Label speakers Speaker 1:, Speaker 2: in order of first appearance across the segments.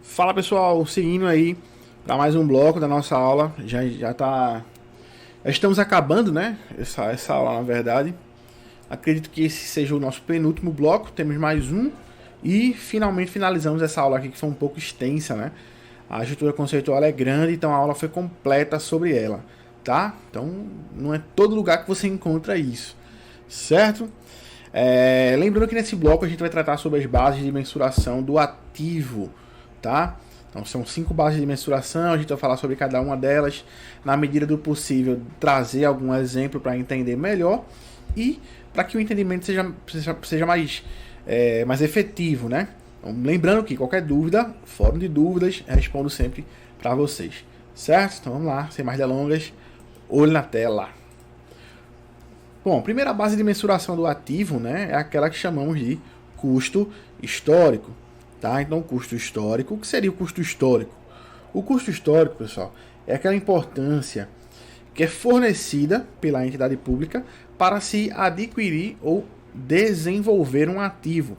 Speaker 1: Fala pessoal, seguindo aí para mais um bloco da nossa aula. Já estamos acabando, né? Essa aula, na verdade. Acredito que esse seja o nosso penúltimo bloco. Temos mais um e finalmente finalizamos essa aula aqui que foi um pouco extensa, né? A estrutura conceitual é grande, então a aula foi completa sobre ela, tá? Então não é todo lugar que você encontra isso, certo? Lembrando que nesse bloco a gente vai tratar sobre as bases de mensuração do ativo, tá? Então são 5 bases de mensuração, a gente vai falar sobre cada uma delas, na medida do possível trazer algum exemplo para entender melhor e para que o entendimento seja mais efetivo, né? Então, lembrando que qualquer dúvida, fórum de dúvidas, respondo sempre para vocês, certo? Então vamos lá, sem mais delongas, olho na tela. Bom, a primeira base de mensuração do ativo, né, é aquela que chamamos de custo histórico. Tá? Então, custo histórico, o que seria o custo histórico? O custo histórico, pessoal, é aquela importância que é fornecida pela entidade pública para se adquirir ou desenvolver um ativo,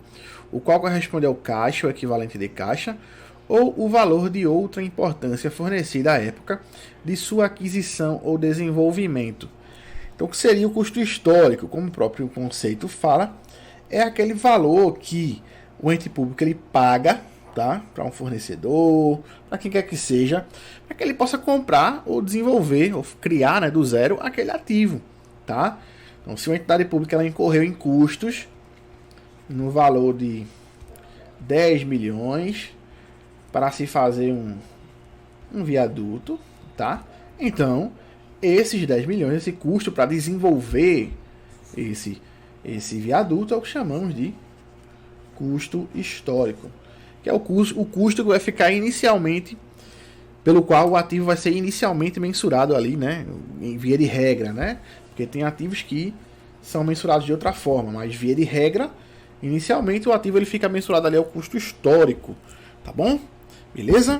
Speaker 1: o qual corresponde ao caixa, o equivalente de caixa, ou o valor de outra importância fornecida à época de sua aquisição ou desenvolvimento. Então, o que seria o custo histórico? Como o próprio conceito fala, é aquele valor que o ente público ele paga, tá, para um fornecedor, para quem quer que seja, para que ele possa comprar ou desenvolver ou criar, né, do zero aquele ativo, tá? Então, se uma entidade pública ela incorreu em custos no valor de 10 milhões para se fazer um viaduto, tá? Então, esses 10 milhões, esse custo para desenvolver esse viaduto é o que chamamos de custo histórico, que é o custo que vai ficar inicialmente, pelo qual o ativo vai ser inicialmente mensurado ali, né, em via de regra, né, porque tem ativos que são mensurados de outra forma, mas via de regra, inicialmente o ativo ele fica mensurado ali ao custo histórico, tá bom? Beleza?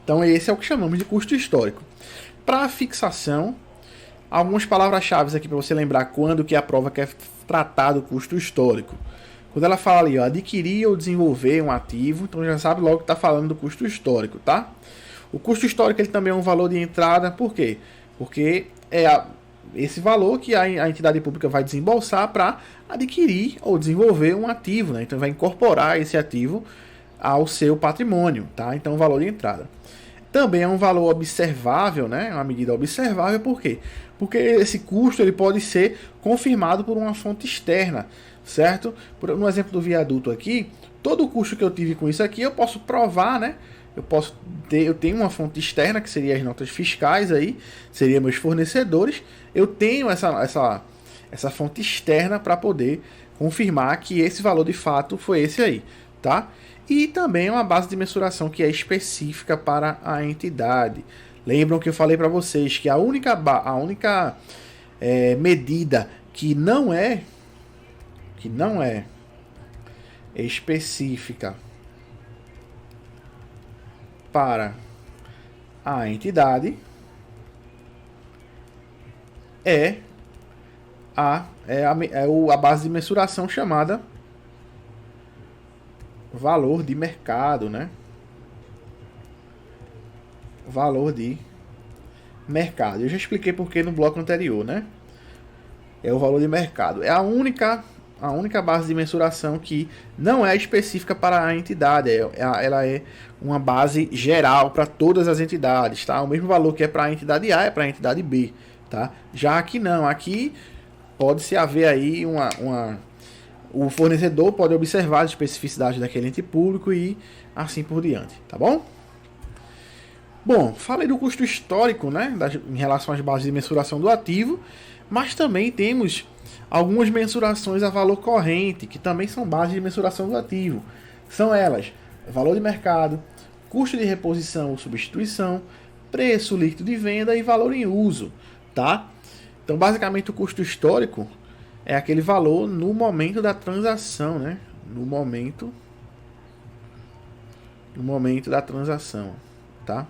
Speaker 1: Então esse é o que chamamos de custo histórico. Para fixação, algumas palavras-chave aqui para você lembrar quando que a prova quer tratar do custo histórico. Quando ela fala ali, ó, adquirir ou desenvolver um ativo, então já sabe logo que está falando do custo histórico, tá? O custo histórico ele também é um valor de entrada, por quê? Porque é esse valor que a entidade pública vai desembolsar para adquirir ou desenvolver um ativo, né? Então vai incorporar esse ativo ao seu patrimônio, tá? Então, valor de entrada. Também é um valor observável, né? Uma medida observável, por quê? Porque esse custo ele pode ser confirmado por uma fonte externa, certo? No exemplo do viaduto aqui, todo o custo que eu tive com isso aqui, eu posso provar, né? Eu tenho uma fonte externa, que seria as notas fiscais aí, seria meus fornecedores. Eu tenho essa fonte externa para poder confirmar que esse valor de fato foi esse aí, tá? E também uma base de mensuração que é específica para a entidade. Lembram que eu falei para vocês que a única medida que não é específica para a entidade é a base de mensuração chamada valor de mercado, né? Valor de mercado. Eu já expliquei porque no bloco anterior, né? É o valor de mercado. É a única base de mensuração que não é específica para a entidade. Ela é uma base geral para todas as entidades, tá? O mesmo valor que é para a entidade A é para a entidade B, tá? Já aqui não. Aqui pode-se haver aí o fornecedor pode observar as especificidades daquele ente público e assim por diante, tá bom? Bom, falei do custo histórico, né, em relação às bases de mensuração do ativo, mas também temos algumas mensurações a valor corrente, que também são bases de mensuração do ativo. São elas: valor de mercado, custo de reposição ou substituição, preço líquido de venda e valor em uso, tá? Então, basicamente, o custo histórico é aquele valor no momento da transação, né? No momento da transação, tá?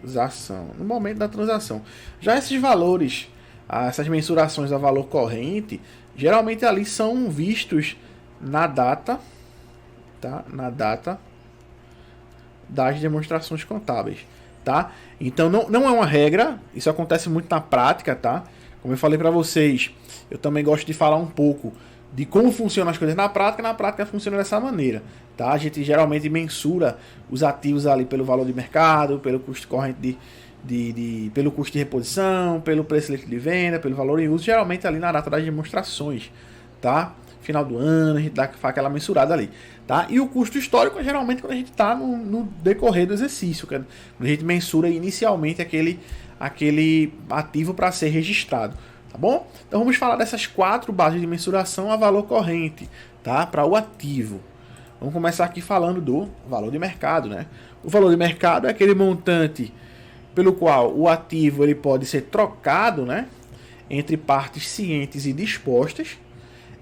Speaker 1: Transação. No momento da transação. Já esses valores, essas mensurações a valor corrente, geralmente ali são vistos na data, tá? Na data das demonstrações contábeis, tá? Então não é uma regra, isso acontece muito na prática, tá? Como eu falei para vocês, eu também gosto de falar um pouco de como funcionam as coisas na prática funciona dessa maneira, tá? A gente geralmente mensura os ativos ali pelo valor de mercado, pelo custo corrente pelo custo de reposição, pelo preço líquido de venda, pelo valor em uso, geralmente ali na data das demonstrações, tá? Final do ano, a gente faz aquela mensurada ali, tá? E o custo histórico é geralmente quando a gente está no decorrer do exercício, quando a gente mensura inicialmente aquele ativo para ser registrado, tá bom? Então vamos falar dessas 4 bases de mensuração a valor corrente, tá? Para o ativo. Vamos começar aqui falando do valor de mercado, né? O valor de mercado é aquele montante pelo qual o ativo ele pode ser trocado, né, entre partes cientes e dispostas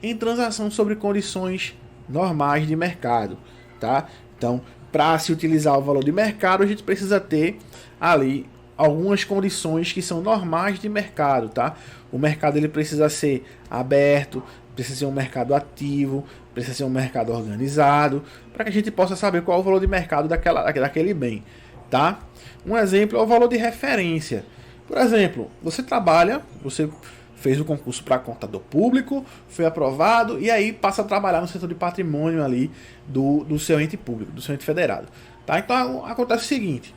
Speaker 1: em transação sobre condições normais de mercado, tá? Então, para se utilizar o valor de mercado, a gente precisa ter ali algumas condições que são normais de mercado, tá? O mercado ele precisa ser aberto, precisa ser um mercado ativo, precisa ser um mercado organizado, para que a gente possa saber qual é o valor de mercado daquele bem, tá? Um exemplo é o valor de referência. Por exemplo, você fez o concurso para contador público, foi aprovado e aí passa a trabalhar no setor de patrimônio ali do seu ente público, do seu ente federado. Tá? Então acontece o seguinte,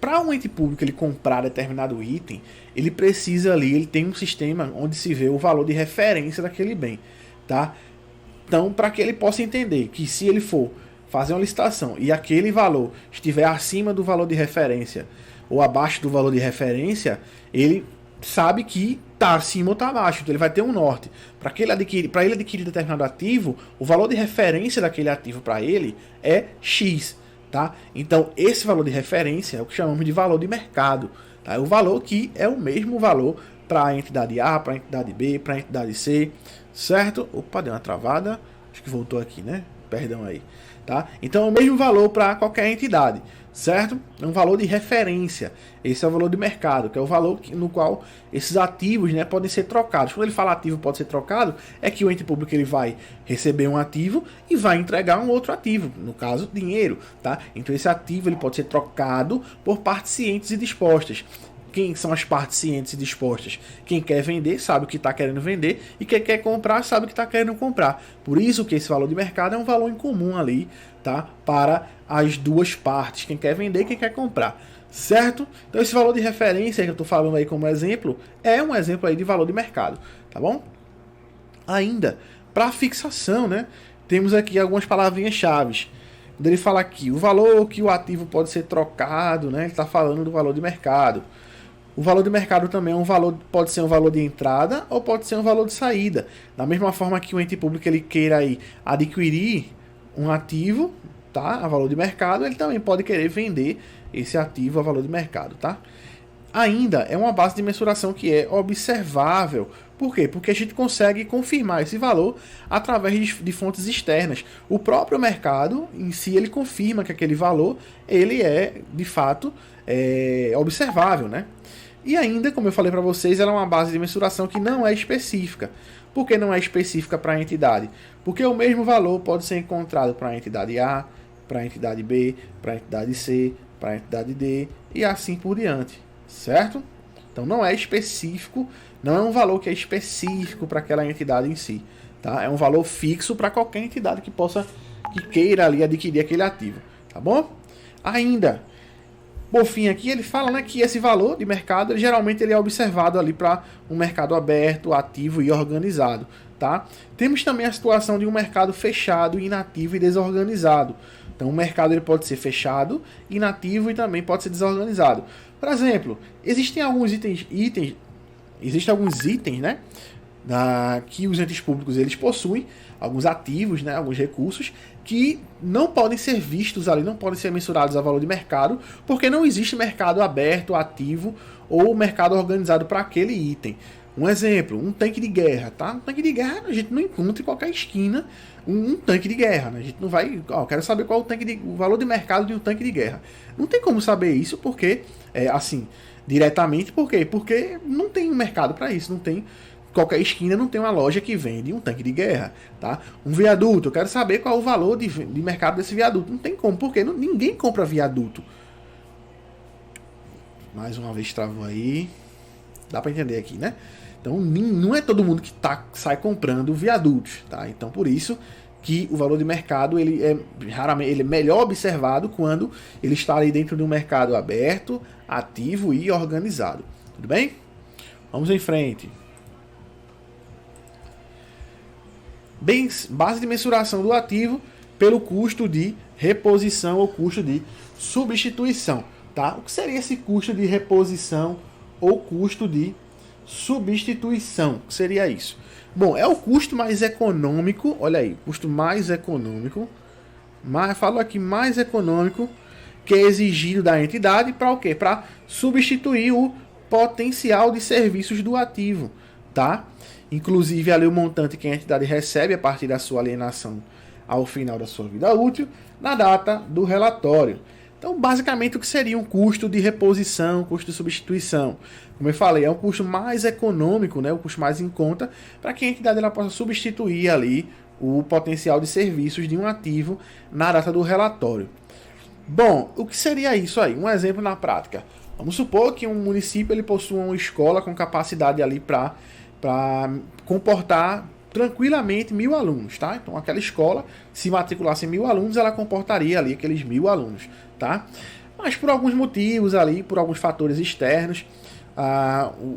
Speaker 1: para um ente público ele comprar determinado item, ele precisa ali, ele tem um sistema onde se vê o valor de referência daquele bem. Tá? Então, para que ele possa entender que se ele for fazer uma licitação e aquele valor estiver acima do valor de referência ou abaixo do valor de referência, ele sabe que está acima ou está abaixo, então ele vai ter um norte. Para ele adquirir determinado ativo, o valor de referência daquele ativo para ele é X. Tá? Então, esse valor de referência é o que chamamos de valor de mercado. Tá? É o valor que é o mesmo valor para a entidade A, para a entidade B, para a entidade C, certo? Opa, deu uma travada. Acho que voltou aqui, né? Perdão aí. Tá? Então é o mesmo valor para qualquer entidade, certo? É um valor de referência. Esse é o valor de mercado, que é o valor no qual esses ativos, né, podem ser trocados. Quando ele fala ativo pode ser trocado, é que o ente público ele vai receber um ativo e vai entregar um outro ativo, no caso, dinheiro. Tá? Então esse ativo ele pode ser trocado por partes cientes e dispostas. Quem são as partes cientes e dispostas? Quem quer vender sabe o que está querendo vender e quem quer comprar sabe o que está querendo comprar. Por isso que esse valor de mercado é um valor em comum ali, tá? Para as duas partes, quem quer vender e quem quer comprar, certo? Então esse valor de referência que eu estou falando aí como exemplo é um exemplo aí de valor de mercado, tá bom? Ainda para fixação, né? Temos aqui algumas palavrinhas-chave. Quando ele fala aqui o valor que o ativo pode ser trocado, né? Ele está falando do valor de mercado. O valor de mercado também é um valor, pode ser um valor de entrada ou pode ser um valor de saída. Da mesma forma que o ente público ele queira aí adquirir um ativo, tá, a valor de mercado, ele também pode querer vender esse ativo a valor de mercado, tá? Ainda é uma base de mensuração que é observável. Por quê? Porque a gente consegue confirmar esse valor através de fontes externas. O próprio mercado em si ele confirma que aquele valor ele é de fato observável, né? E ainda, como eu falei para vocês, ela é uma base de mensuração que não é específica. Por que não é específica para a entidade? Porque o mesmo valor pode ser encontrado para a entidade A, para a entidade B, para a entidade C, para a entidade D e assim por diante, certo? Então não é específico, não é um valor que é específico para aquela entidade em si, tá? É um valor fixo para qualquer entidade que queira ali adquirir aquele ativo, tá bom? Ainda por fim aqui ele fala, né, que esse valor de mercado geralmente ele é observado ali para um mercado aberto, ativo e organizado. Tá? Temos também a situação de um mercado fechado, inativo e desorganizado. Então o mercado ele pode ser fechado, inativo e também pode ser desorganizado. Por exemplo, existem alguns itens, né, que os entes públicos eles possuem, alguns ativos, né, alguns recursos que não podem ser vistos ali, não podem ser mensurados a valor de mercado, porque não existe mercado aberto, ativo ou mercado organizado para aquele item. Um exemplo, um tanque de guerra, tá? Um tanque de guerra a gente não encontra em qualquer esquina um tanque de guerra, né? A gente não vai, quero saber qual o valor de mercado de um tanque de guerra. Não tem como saber isso porque, assim, diretamente, por quê? Porque não tem mercado para isso, não tem qualquer esquina não tem uma loja que vende um tanque de guerra, tá? Um viaduto, eu quero saber qual é o valor de mercado desse viaduto. Não tem como, porque ninguém compra viaduto. Mais uma vez travou aí. Dá para entender aqui, né? Então não é todo mundo que sai comprando viadutos, tá? Então por isso que o valor de mercado ele é melhor observado quando ele está ali dentro de um mercado aberto, ativo e organizado. Tudo bem? Vamos em frente. Base de mensuração do ativo pelo custo de reposição ou custo de substituição. Tá? O que seria esse custo de reposição ou custo de substituição? O que seria isso? Bom, é o custo mais econômico, olha aí, custo mais econômico, falo aqui mais econômico, que é exigido da entidade para o quê? Para substituir o potencial de serviços do ativo, tá? Inclusive ali o montante que a entidade recebe a partir da sua alienação ao final da sua vida útil, na data do relatório. Então, basicamente, o que seria um custo de reposição, custo de substituição? Como eu falei, é um custo mais econômico, né, o custo mais em conta, para que a entidade ela possa substituir ali o potencial de serviços de um ativo na data do relatório. Bom, o que seria isso aí? Um exemplo na prática. Vamos supor que um município ele possua uma escola com capacidade ali para comportar tranquilamente 1.000 alunos, tá? Então aquela escola, se matriculasse 1.000 alunos, ela comportaria ali aqueles 1.000 alunos, tá? Mas por alguns motivos ali, por alguns fatores externos,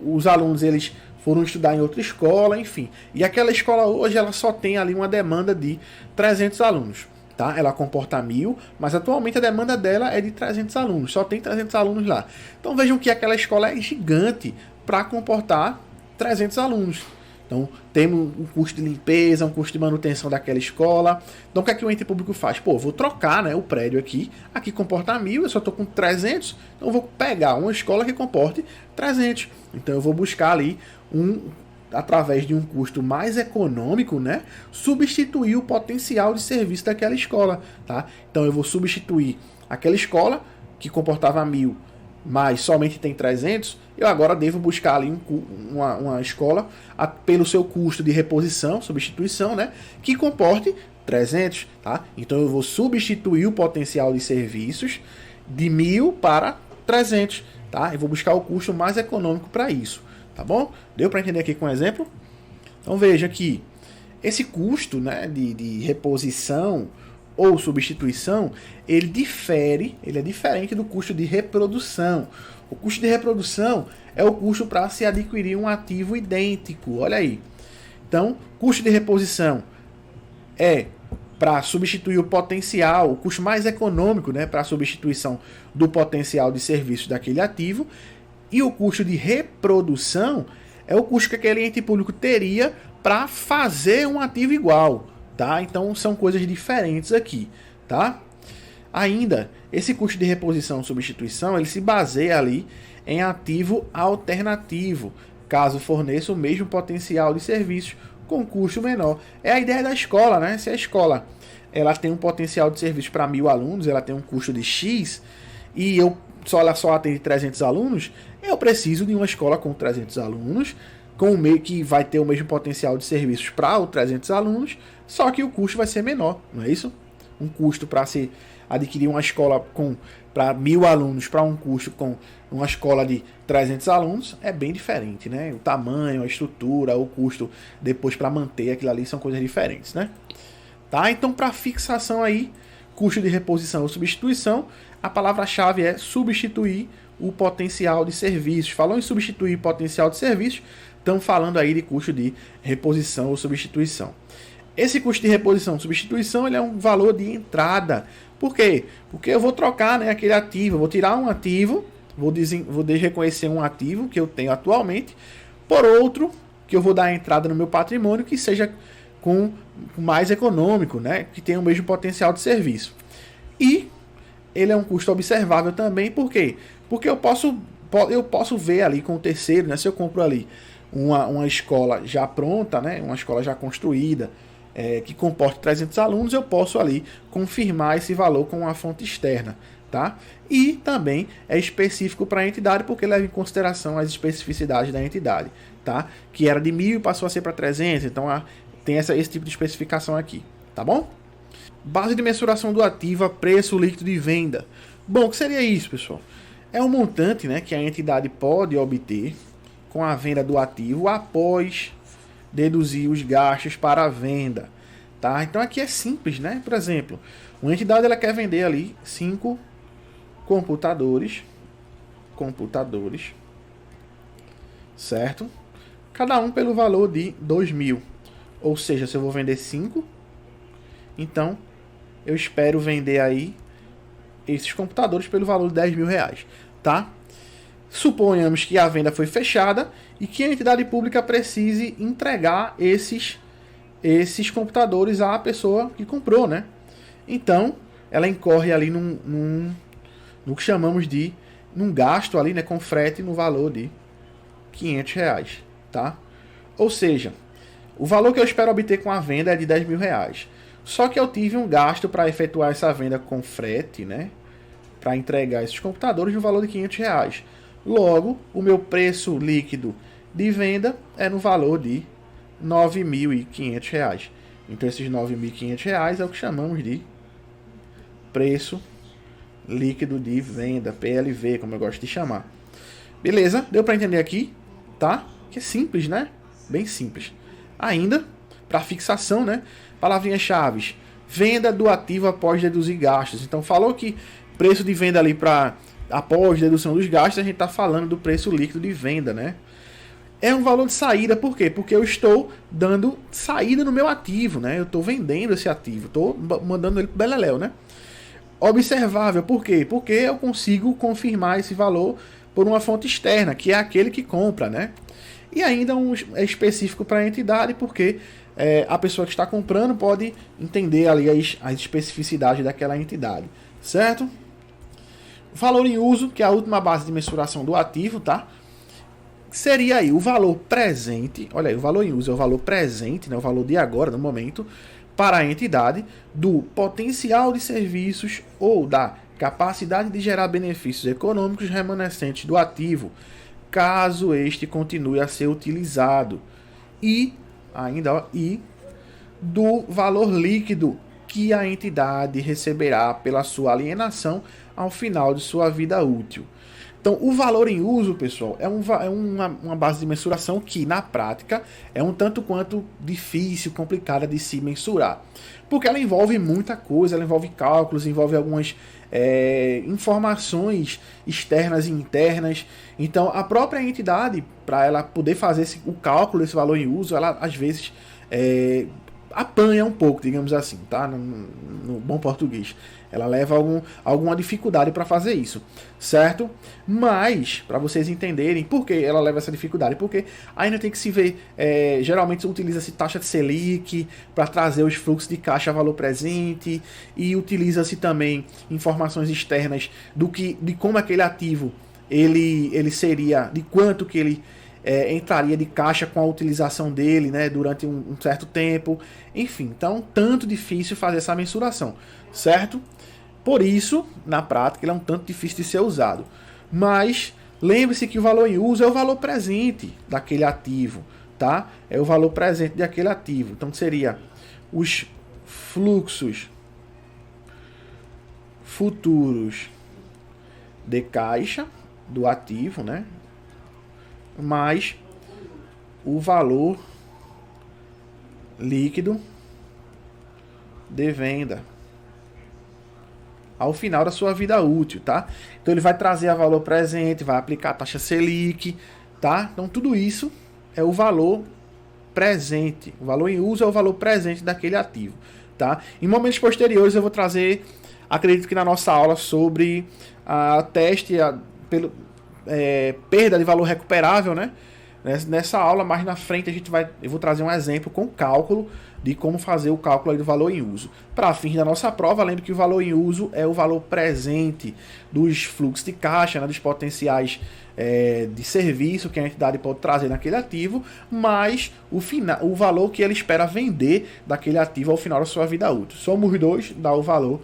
Speaker 1: os alunos eles foram estudar em outra escola, enfim. E aquela escola hoje ela só tem ali uma demanda de 300 alunos, tá? Ela comporta 1.000, mas atualmente a demanda dela é de 300 alunos, só tem 300 alunos lá. Então vejam que aquela escola é gigante para comportar 300 alunos. Então, temos um custo de limpeza, um custo de manutenção daquela escola. Então, o que é que o ente público faz? Pô, vou trocar, né, o prédio aqui comporta 1.000, eu só estou com 300, então eu vou pegar uma escola que comporte 300. Então, eu vou buscar ali, através de um custo mais econômico, né, substituir o potencial de serviço daquela escola. Tá? Então, eu vou substituir aquela escola que comportava 1.000, mas somente tem 300, eu agora devo buscar ali uma escola pelo seu custo de reposição, substituição, né, que comporte 300, tá? Então eu vou substituir o potencial de serviços de 1.000 para 300, tá? Eu vou buscar o custo mais econômico para isso, tá bom? Deu para entender aqui com um exemplo? Então veja aqui, esse custo, né, de reposição ou substituição, ele é diferente do custo de reprodução. O custo de reprodução é o custo para se adquirir um ativo idêntico. Olha aí. Então, custo de reposição é para substituir o potencial, o custo mais econômico, né, para a substituição do potencial de serviço daquele ativo. E o custo de reprodução é o custo que aquele ente público teria para fazer um ativo igual. Tá? Então são coisas diferentes aqui, tá? Ainda, esse custo de reposição e substituição, ele se baseia ali em ativo alternativo, caso forneça o mesmo potencial de serviços com custo menor. É a ideia da escola, né? Se a escola ela tem um potencial de serviço para 1.000 alunos, ela tem um custo de X, e ela só atende 300 alunos, eu preciso de uma escola com 300 alunos, que vai ter o mesmo potencial de serviços para os 300 alunos, só que o custo vai ser menor, não é isso? Um custo para se adquirir uma escola para 1.000 alunos para um custo com uma escola de 300 alunos é bem diferente, né? O tamanho, a estrutura, o custo depois para manter aquilo ali são coisas diferentes, né? Tá? Então, para fixação aí, custo de reposição ou substituição, a palavra-chave é substituir o potencial de serviços. Falou em substituir potencial de serviços, estamos falando aí de custo de reposição ou substituição. Esse custo de reposição ou substituição ele é um valor de entrada. Por quê? Porque eu vou trocar, né, aquele ativo, eu vou tirar um ativo, vou reconhecer um ativo que eu tenho atualmente por outro que eu vou dar entrada no meu patrimônio que seja com mais econômico, né, que tenha o mesmo potencial de serviço. E ele é um custo observável também, por quê? Porque eu posso ver ali com o terceiro, né, se eu compro ali uma escola já pronta, né, uma escola já construída, que comporte 300 alunos, eu posso ali confirmar esse valor com uma fonte externa, tá? E também é específico para a entidade porque leva em consideração as especificidades da entidade, tá? Que era de 1.000 e passou a ser para 300, então tem esse tipo de especificação aqui, tá bom? Base de mensuração do ativo a preço líquido de venda. Bom, o que seria isso, pessoal? É um montante, né, que a entidade pode obter com a venda do ativo após deduzir os gastos para a venda, tá? Então aqui é simples, né? Por exemplo, uma entidade ela quer vender ali 5 computadores, certo? Cada um pelo valor de 2.000. Ou seja, se eu vou vender 5, então eu espero vender aí esses computadores pelo valor de 10 mil reais, tá? Suponhamos que a venda foi fechada e que a entidade pública precise entregar esses computadores à pessoa que comprou, né? Então, ela incorre ali no que chamamos de num gasto ali, né, com frete no valor de 500 reais, tá? Ou seja, o valor que eu espero obter com a venda é de 10 mil reais. Só que eu tive um gasto para efetuar essa venda com frete, né? Para entregar esses computadores no valor de 500 reais. Logo, o meu preço líquido de venda é no valor de 9.500 reais. Então, esses 9.500 reais é o que chamamos de preço líquido de venda, PLV, como eu gosto de chamar. Beleza? Deu para entender aqui? Tá? Que é simples, né? Bem simples. Ainda, para fixação, né? Palavrinhas-chave. Venda do ativo após deduzir gastos. Então, falou que preço de venda ali para após dedução dos gastos, a gente está falando do preço líquido de venda, né? É um valor de saída, por quê? Porque eu estou dando saída no meu ativo, né? Eu estou vendendo esse ativo, estou mandando ele para o beleléu, né? Observável, por quê? Porque eu consigo confirmar esse valor por uma fonte externa, que é aquele que compra, né? E ainda é específico para a entidade, porque a pessoa que está comprando pode entender ali as especificidades daquela entidade, certo? Valor em uso, que é a última base de mensuração do ativo, tá? Seria aí o valor presente, olha aí, o valor em uso é o valor presente, né, o valor de agora, no momento, para a entidade, do potencial de serviços ou da capacidade de gerar benefícios econômicos remanescentes do ativo, caso este continue a ser utilizado. E, ainda, do valor líquido que a entidade receberá pela sua alienação ao final de sua vida útil. Então, o valor em uso, pessoal, é uma base de mensuração que, na prática, é um tanto quanto difícil, complicada de se mensurar. Porque ela envolve muita coisa, ela envolve cálculos, envolve algumas informações externas e internas. Então, a própria entidade, para ela poder fazer o cálculo desse valor em uso, ela, às vezes, apanha um pouco, digamos assim, tá? No bom português. Ela leva alguma dificuldade para fazer isso, certo? Mas, para vocês entenderem por que ela leva essa dificuldade, porque ainda tem que se ver, geralmente utiliza-se taxa de Selic para trazer os fluxos de caixa a valor presente, e utiliza-se também informações externas de como aquele ativo ele seria, de quanto que ele entraria de caixa com a utilização dele, né, durante um certo tempo. Enfim, então, tanto difícil fazer essa mensuração, certo? Por isso, na prática, ele é um tanto difícil de ser usado. Mas, lembre-se que o valor em uso é o valor presente daquele ativo, tá? É o valor presente daquele ativo. Então, seria os fluxos futuros de caixa do ativo, né? Mais o valor líquido de venda ao final da sua vida útil, tá? Então ele vai trazer a valor presente, vai aplicar a taxa Selic, tá? Então tudo isso é o valor presente. O valor em uso é o valor presente daquele ativo, tá? Em momentos posteriores eu vou trazer, acredito que na nossa aula sobre a teste perda de valor recuperável, né? Nessa aula, mais na frente, eu vou trazer um exemplo com cálculo de como fazer o cálculo aí do valor em uso. Para fins da nossa prova, lembre que o valor em uso é o valor presente dos fluxos de caixa, né, dos potenciais de serviço que a entidade pode trazer naquele ativo, mais o valor que ele espera vender daquele ativo ao final da sua vida útil. Somos os dois, dá o valor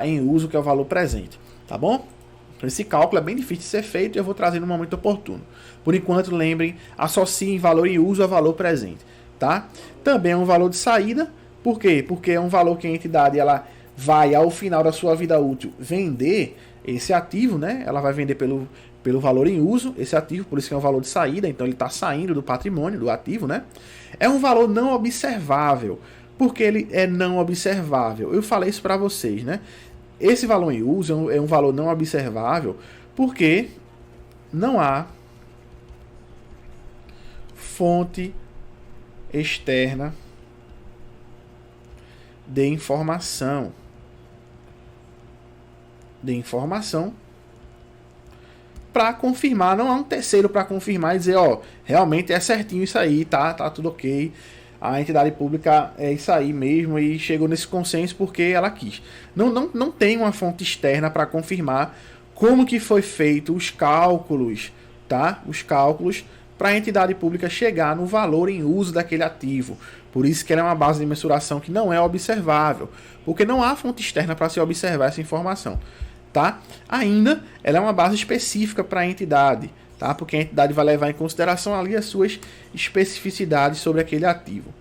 Speaker 1: em uso, que é o valor presente. Tá bom? Então esse cálculo é bem difícil de ser feito e eu vou trazer no momento oportuno. Por enquanto, lembrem, associem valor em uso a valor presente, tá? Também é um valor de saída. Por quê? Porque é um valor que a entidade ela vai, ao final da sua vida útil, vender esse ativo, né? Ela vai vender pelo valor em uso esse ativo, por isso que é um valor de saída, então ele está saindo do patrimônio, do ativo, né? É um valor não observável. Por que ele é não observável? Eu falei isso para vocês, né? Esse valor em uso é um valor não observável porque não há fonte externa de informação. Para confirmar, não há um terceiro para confirmar e dizer, ó, realmente é certinho isso aí, tá tudo ok. A entidade pública é isso aí mesmo e chegou nesse consenso porque ela quis. Não tem uma fonte externa para confirmar como que foi feito os cálculos, tá? Os cálculos para a entidade pública chegar no valor em uso daquele ativo. Por isso que ela é uma base de mensuração que não é observável, porque não há fonte externa para se observar essa informação, tá? Ainda, ela é uma base específica para a entidade, tá? Porque a entidade vai levar em consideração ali as suas especificidades sobre aquele ativo,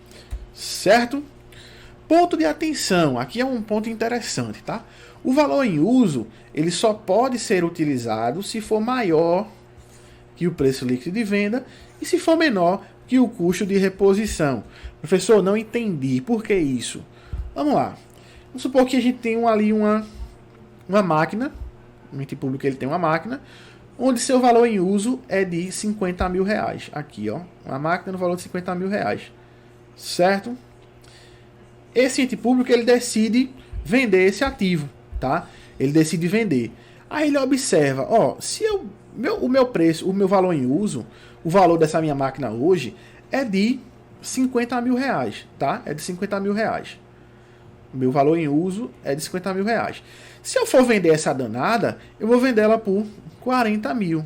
Speaker 1: certo? Ponto de atenção, aqui é um ponto interessante, tá? O valor em uso, ele só pode ser utilizado se for maior que o preço líquido de venda e se for menor que o custo de reposição. Professor, não entendi. Por que isso? Vamos lá. Vamos supor que a gente tem ali uma máquina, um ente público ele tem uma máquina, onde seu valor em uso é de 50 mil reais. Aqui, ó, uma máquina no valor de 50 mil reais. Certo? Esse ente público ele decide vender esse ativo, tá? Ele decide vender. Aí ele observa, ó, se o meu preço, o meu valor em uso, o valor dessa minha máquina hoje é de 50 mil reais, tá? É de 50 mil reais. O meu valor em uso é de 50 mil reais. Se eu for vender essa danada, eu vou vender ela por 40 mil.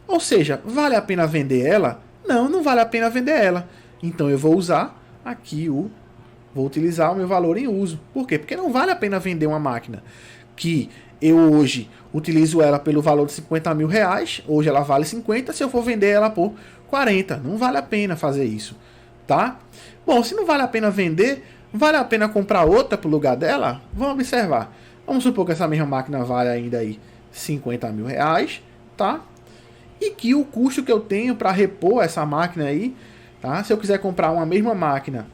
Speaker 1: Ou seja, vale a pena vender ela? Não vale a pena vender ela. Então eu vou usar aqui vou utilizar o meu valor em uso. Por quê? Porque não vale a pena vender uma máquina que eu hoje utilizo ela pelo valor de 50 mil reais. Hoje ela vale 50, se eu for vender ela por 40. Não vale a pena fazer isso, tá? Bom, se não vale a pena vender, vale a pena comprar outra para o lugar dela? Vamos observar. Vamos supor que essa mesma máquina vale ainda aí 50 mil reais, tá? E que o custo que eu tenho para repor essa máquina aí, tá? Se eu quiser comprar uma mesma máquina,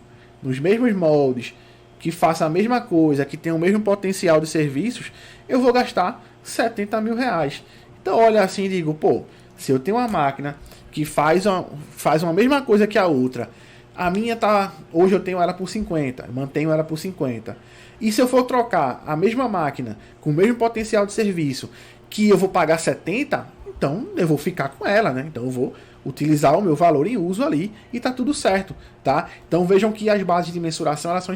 Speaker 1: nos mesmos moldes, que faça a mesma coisa, que tenha o mesmo potencial de serviços, eu vou gastar 70 mil reais. Então olha assim e digo, pô, se eu tenho uma máquina que faz uma mesma coisa que a outra, a minha tá, hoje eu tenho ela por 50, mantenho ela por 50. E se eu for trocar a mesma máquina com o mesmo potencial de serviço, que eu vou pagar 70, então eu vou ficar com ela, né? Então eu vou utilizar o meu valor em uso ali e tá tudo certo, tá? Então vejam que as bases de mensuração elas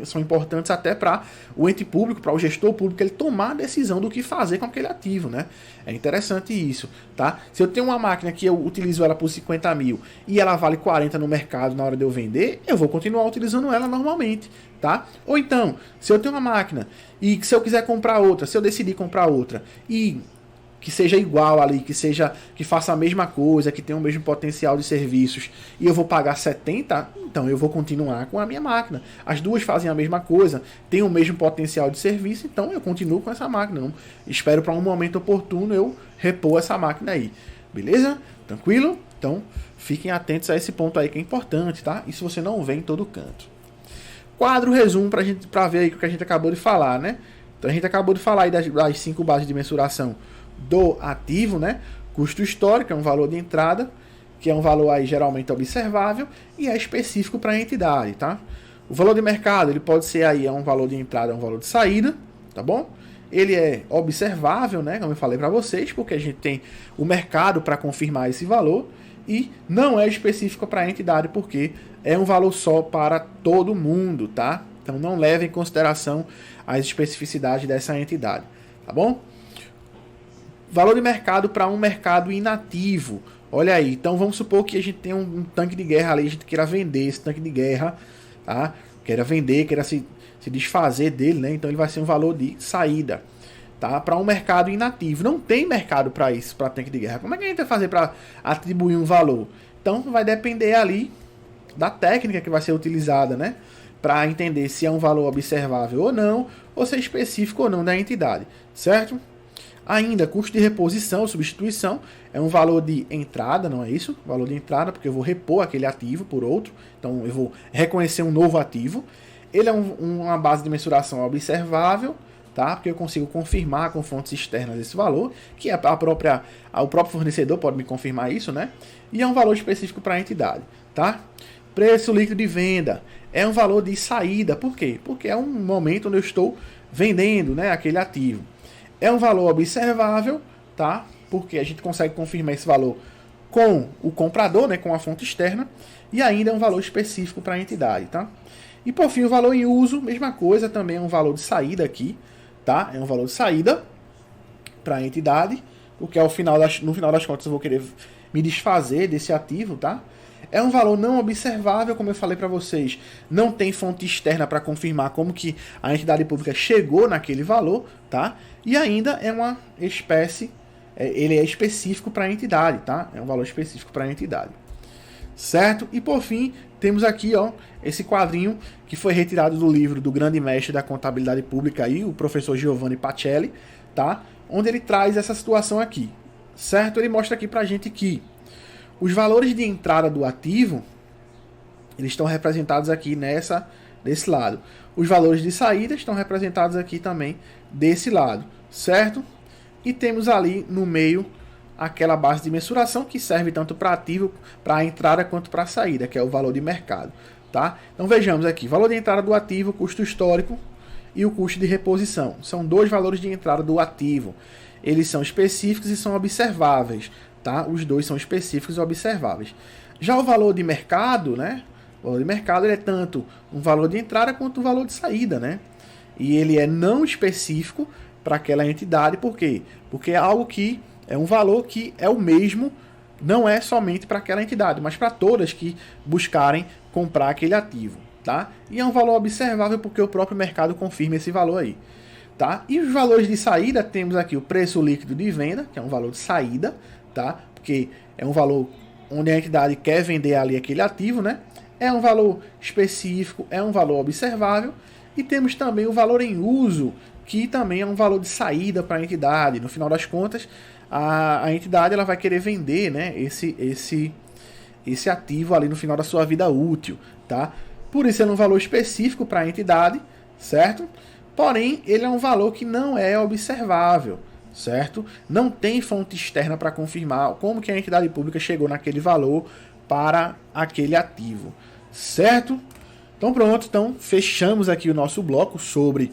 Speaker 1: são importantes até para o ente público, para o gestor público, ele tomar a decisão do que fazer com aquele ativo, né? É interessante isso, tá? Se eu tenho uma máquina que eu utilizo ela por 50 mil e ela vale 40 no mercado na hora de eu vender, eu vou continuar utilizando ela normalmente, tá? Ou então, se eu tenho uma máquina e se eu quiser comprar outra, se eu decidir comprar outra e que seja igual ali, que faça a mesma coisa, que tenha o mesmo potencial de serviços, e eu vou pagar 70, então eu vou continuar com a minha máquina. As duas fazem a mesma coisa, têm o mesmo potencial de serviço, então eu continuo com essa máquina. Não espero para um momento oportuno eu repor essa máquina aí. Beleza? Tranquilo? Então, fiquem atentos a esse ponto aí que é importante, tá? Isso você não vê em todo canto. Quadro resumo para ver aí o que a gente acabou de falar, né? Então a gente acabou de falar aí das 5 bases de mensuração do ativo, né? Custo histórico é um valor de entrada, que é um valor aí geralmente observável e é específico para a entidade, tá? O valor de mercado, ele pode ser aí um valor de entrada, um valor de saída, tá bom? Ele é observável, né? Como eu falei para vocês, porque a gente tem o mercado para confirmar esse valor e não é específico para a entidade, porque é um valor só para todo mundo, tá? Então não leve em consideração as especificidades dessa entidade, tá bom? Valor de mercado para um mercado inativo. Olha aí, então vamos supor que a gente tem um tanque de guerra ali, a gente queira vender esse tanque de guerra, tá? Queira vender, queira se desfazer dele, né? Então ele vai ser um valor de saída. tá? Para um mercado inativo. Não tem mercado para isso, para tanque de guerra. Como é que a gente vai fazer para atribuir um valor? Então vai depender ali da técnica que vai ser utilizada, né? Para entender se é um valor observável ou não, ou se é específico ou não da entidade, certo? Ainda, custo de reposição, substituição, é um valor de entrada, não é isso? Valor de entrada, porque eu vou repor aquele ativo por outro, então eu vou reconhecer um novo ativo. Ele é uma base de mensuração observável, tá? Porque eu consigo confirmar com fontes externas esse valor, que o próprio fornecedor pode me confirmar isso, né? E é um valor específico para a entidade, tá? Preço líquido de venda é um valor de saída. Por quê? Porque é um momento onde eu estou vendendo, né, aquele ativo. É um valor observável, tá? Porque a gente consegue confirmar esse valor com o comprador, né, com a fonte externa, e ainda é um valor específico para a entidade, tá? E por fim, o valor em uso, mesma coisa, também é um valor de saída aqui, tá? É um valor de saída para a entidade, porque no final das contas eu vou querer me desfazer desse ativo, tá? É um valor não observável, como eu falei para vocês, não tem fonte externa para confirmar como que a entidade pública chegou naquele valor, tá? E ainda é uma espécie, ele é específico para a entidade, tá? É um valor específico para a entidade. Certo? E por fim, temos aqui, ó, esse quadrinho que foi retirado do livro do grande mestre da contabilidade pública aí, o professor Giovanni Pacelli, tá? Onde ele traz essa situação aqui. Certo? Ele mostra aqui pra gente que os valores de entrada do ativo, eles estão representados aqui desse lado. Os valores de saída estão representados aqui também desse lado, certo? E temos ali no meio aquela base de mensuração que serve tanto para ativo, para a entrada quanto para a saída, que é o valor de mercado, tá? Então vejamos aqui, valor de entrada do ativo, custo histórico e o custo de reposição. São dois valores de entrada do ativo. Eles são específicos e são observáveis, tá? Os dois são específicos e observáveis. Já o valor de mercado, né? O valor de mercado ele é tanto um valor de entrada quanto um valor de saída, né? E ele é não específico para aquela entidade, por quê? Porque é algo que é um valor que é o mesmo, não é somente para aquela entidade, mas para todas que buscarem comprar aquele ativo, tá? E é um valor observável porque o próprio mercado confirma esse valor aí, tá? E os valores de saída, temos aqui o preço líquido de venda, que é um valor de saída, tá? Porque é um valor onde a entidade quer vender ali aquele ativo, né? É um valor específico, é um valor observável. E temos também o valor em uso, que também é um valor de saída para a entidade. No final das contas, a entidade ela vai querer vender, né, esse ativo ali no final da sua vida útil, tá? Por isso ele é um valor específico para a entidade, certo? Porém, ele é um valor que não é observável, certo? Não tem fonte externa para confirmar como que a entidade pública chegou naquele valor para aquele ativo, certo? Então pronto, então fechamos aqui o nosso bloco sobre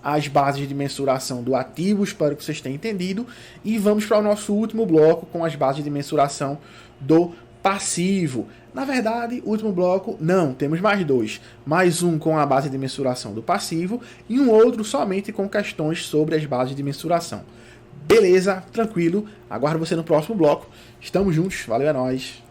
Speaker 1: as bases de mensuração do ativo, espero que vocês tenham entendido, e vamos para o nosso último bloco com as bases de mensuração do passivo. Na verdade, último bloco, não, temos mais dois. Mais um com a base de mensuração do passivo e um outro somente com questões sobre as bases de mensuração. Beleza, tranquilo, aguardo você no próximo bloco. Estamos juntos, valeu, é nóis.